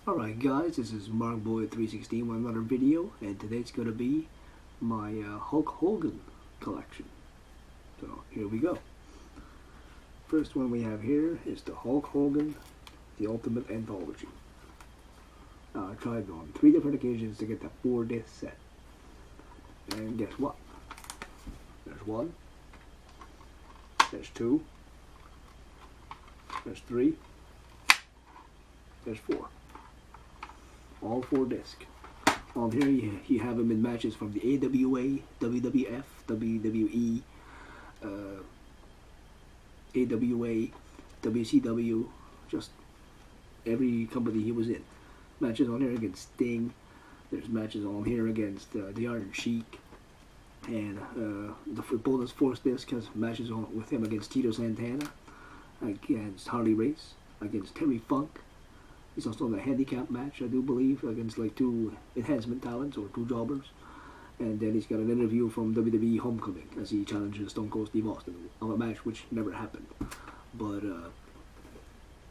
Alright guys, this is MarkBoy316 with another video, and today's going to be my Hulk Hogan collection. So here we go. First one we have here is the Hulk Hogan, the Ultimate Anthology. I tried on 3 different occasions to get that 4-disc set. And guess what? There's 1, there's 2, there's 3, there's 4. All 4 discs. On here you have them in matches from the AWA, WWF, WWE, AWA, WCW, just every company he was in. Matches on here against Sting. There's matches on here against the Iron Sheik. And the bonus force disc has matches on with him against Tito Santana, against Harley Race, against Terry Funk. He's also in a handicap match, I do believe, against like 2 enhancement talents or 2 jobbers. And then he's got an interview from WWE Homecoming as he challenges Stone Cold Steve Austin on a match which never happened. But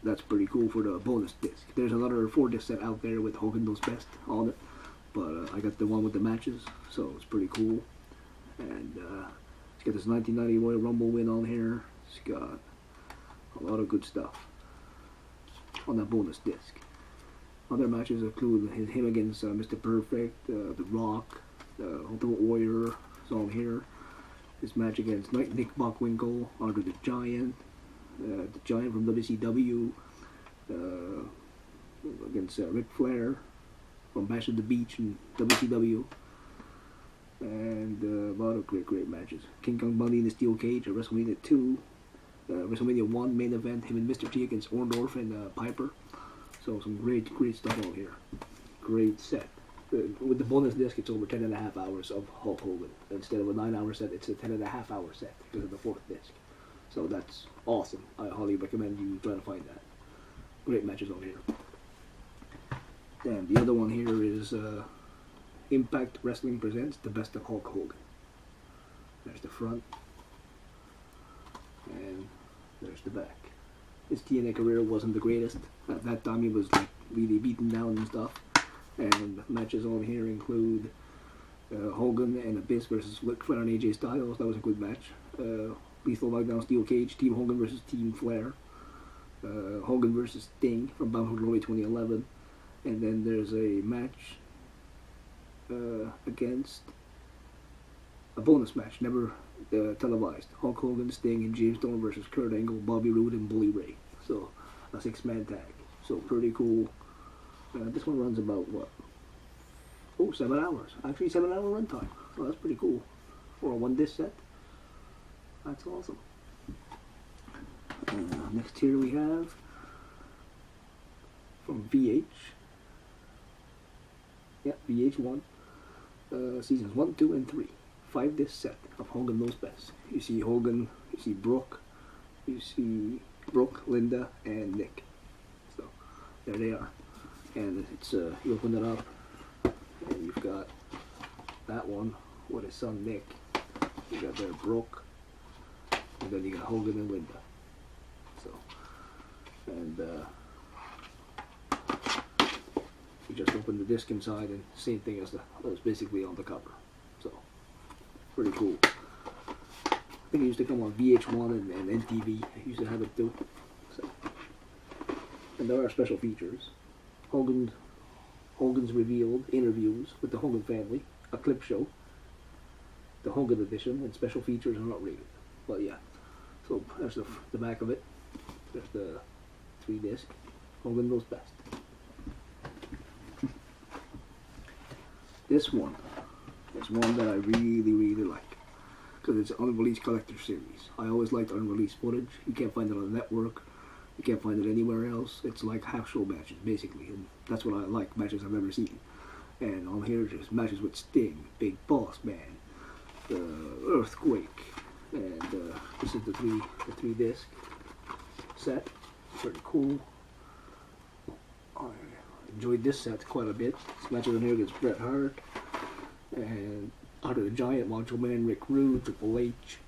that's pretty cool for the bonus disc. There's another 4-disc set out there with Hogan Knows Best on it. But I got the one with the matches, so it's pretty cool. And he's got this 1990 Royal Rumble win on here. He's got a lot of good stuff on that bonus disc. Other matches include him against Mr. Perfect, The Rock, Ultimate Warrior is on here. His match against Nick Bockwinkel, Andre the Giant from WCW, against Ric Flair from Bash at the Beach in WCW, and a lot of great matches. King Kong Bundy in the Steel Cage at WrestleMania 2. WrestleMania 1 main event, him and Mr. T against Orndorff and Piper. So some great stuff on here. Great set. With the bonus disc, it's over 10.5 hours of Hulk Hogan. Instead of a 9-hour set, it's a 10.5 hour set because of the 4th disc. So that's awesome. I highly recommend you try to find that. Great matches on here. Then the other one here is Impact Wrestling presents The Best of Hulk Hogan. There's the front. And there's the back. His TNA career wasn't the greatest. At that time he was like really beaten down and stuff. And matches on here include Hogan and Abyss versus Ric Flair and AJ Styles. That was a good match. Lethal Knockdown Steel Cage, Team Hogan versus Team Flair. Hogan versus Sting from Bound for Glory 2011. And then there's a match against a bonus match, never televised. Hulk Hogan, Sting, and James Storm versus Kurt Angle, Bobby Roode, and Bully Ray. So a 6-man tag. So pretty cool. This one runs about what? Oh, 7 hours. Actually, 7-hour runtime. Oh, that's pretty cool for a 1-disc set. That's awesome. Next here we have from VH. Yeah, VH1. Seasons 1, 2, and 3. 5-disc set of Hogan Knows Best. You see Hogan, you see Brooke, Linda, and Nick. So there they are. And it's you open it up, and you've got that one with his son Nick. You got there Brooke, and then you got Hogan and Linda. So, and you just open the disc inside, and same thing as that was basically on the cover. So pretty cool. I think it used to come on VH1 and MTV. I used to have it too. So, and there are special features. Hogan's revealed interviews with the Hogan family, a clip show, the Hogan edition, and special features are not rated. But yeah, so there's the back of it. There's the 3-disc. Hogan Knows Best. This one is one that I really like because it's an unreleased collector series. I always liked unreleased footage. You can't find it on the network. You can't find it anywhere else. It's like half-show matches, basically, and that's what I like, matches I've ever seen. And on here, there's matches with Sting, Big Boss Man, Earthquake, and this is the 3-disc set. Pretty cool. I enjoyed this set quite a bit. This match on here against Bret Hart, and Andre the Giant, Macho Man, Rick Rude, Triple H,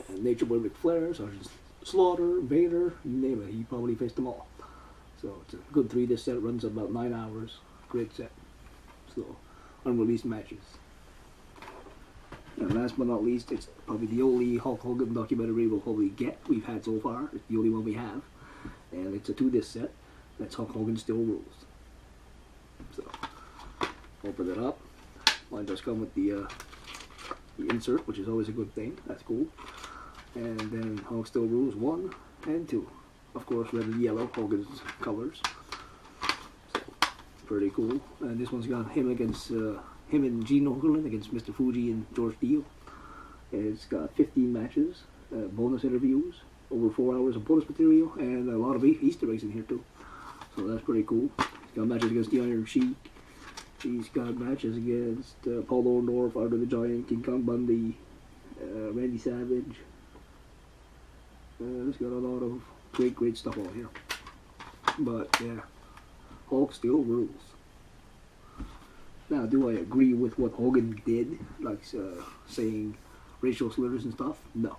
and Nature Boy Ric Flair, Sergeant Slaughter, Vader, you name it, he probably faced them all. So it's a good 3-disc set. It runs about 9 hours. Great set. So, Unreleased Matches. And last but not least, it's probably the only Hulk Hogan documentary we've had so far. It's the only one we have. And it's a 2-disc set. That's Hulk Hogan Still Rules. So, open it up. Mine does come with the insert, which is always a good thing. That's cool. And then Hulk Still Rules 1 and 2. Of course, red and yellow, Hogan's colors. So, pretty cool. And this one's got him against him and Gene Okerlund against Mr. Fuji and George Deal. It's got 15 matches, bonus interviews, over 4 hours of bonus material, and a lot of Easter eggs in here too. So that's pretty cool. He's got matches against the Iron Sheik. He's got matches against Paul Orndorff, Andre the Giant, King Kong Bundy, Randy Savage. He's got a lot of great stuff on here. But yeah, Hulk still rules. Now, do I agree with what Hogan did, like saying racial slurs and stuff? No.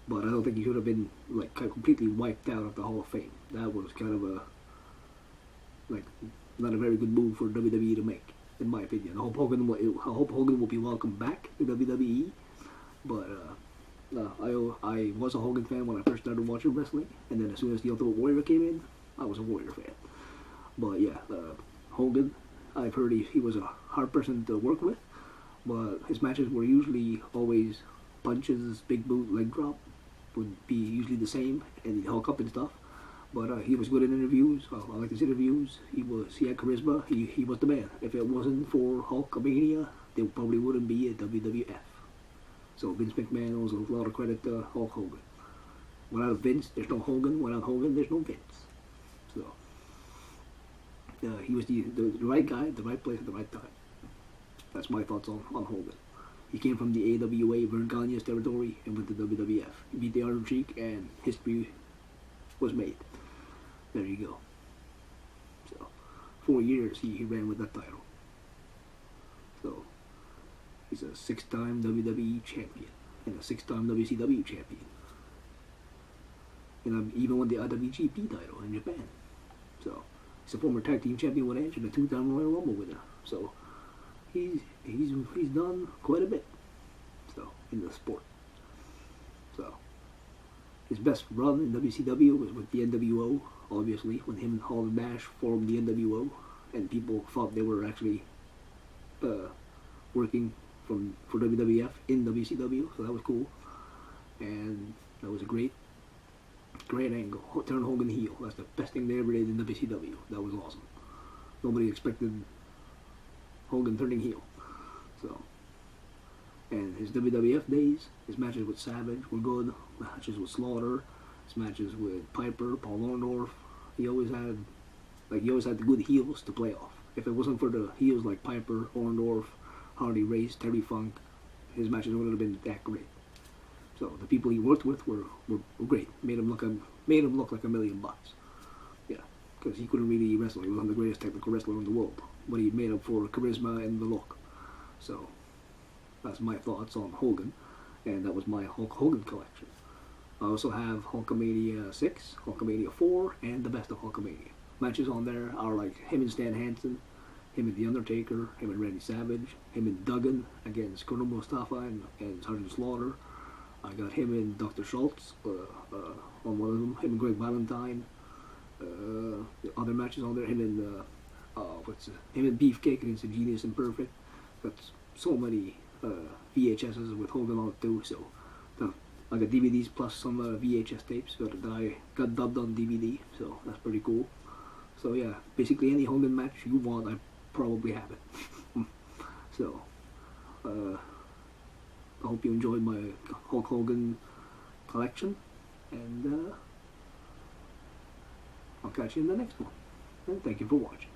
But I don't think he should have been like completely wiped out of the Hall of Fame. That was kind of not a very good move for WWE to make, in my opinion. I hope Hogan will be welcome back to WWE. But I was a Hogan fan when I first started watching wrestling, and then as soon as the Ultimate Warrior came in, I was a Warrior fan. But yeah, Hogan, I've heard he was a hard person to work with, but his matches were usually always punches, big boot, leg drop, would be usually the same, and he'd hulk up and stuff. But he was good in interviews. I liked his interviews. He had charisma. He was the man. If it wasn't for Hulkamania, there probably wouldn't be a WWF. So Vince McMahon owes a lot of credit to Hulk Hogan. Without Vince, there's no Hogan. Without Hogan, there's no Vince. So he was the right guy at the right place at the right time. That's my thoughts on Hogan. He came from the AWA, Vern Gagne's territory, and went to WWF. He beat the Iron Sheik, and history was made. There you go. So, 4 years he ran with that title. So, he's a 6-time WWE champion, and a 6-time WCW champion. And even won the IWGP title in Japan. So, he's a former tag team champion with Edge and a 2-time Royal Rumble winner. So, he's done quite a bit. So, in the sport. So, his best run in WCW was with the NWO, obviously, when him and Hall and Nash formed the NWO, and people thought they were actually working for WWF in WCW, so that was cool. And that was a great angle. Turn Hogan heel. That's the best thing they ever did in WCW. That was awesome. Nobody expected Hogan turning heel. So, and his WWF days, his matches with Savage were good. Matches with Slaughter, his matches with Piper, Paul Orndorff. He always had the good heels to play off. If it wasn't for the heels like Piper, Orndorff, Hardy Race, Terry Funk, his matches wouldn't have been that great. So the people he worked with were great. Made him look like $1 million. Yeah, because he couldn't really wrestle. He wasn't the greatest technical wrestler in the world, but he made up for charisma and the look. So that's my thoughts on Hogan, and that was my Hulk Hogan collection. I also have Hulkamania 6, Hulkamania 4, and the best of Hulkamania. Matches on there are like him and Stan Hansen, him and The Undertaker, him and Randy Savage, him and Duggan against Colonel Mustafa and Sergeant Slaughter. I got him and Dr. Schultz on one of them, him and Greg Valentine. The other matches on there, him and Beefcake against the Genius and Perfect. Got so many VHSs with Hogan on it too, so I got DVDs plus some VHS tapes. Got dubbed on DVD, so that's pretty cool. So yeah, basically any Hogan match you want, I probably have it. So I hope you enjoyed my Hulk Hogan collection, and I'll catch you in the next one. And thank you for watching.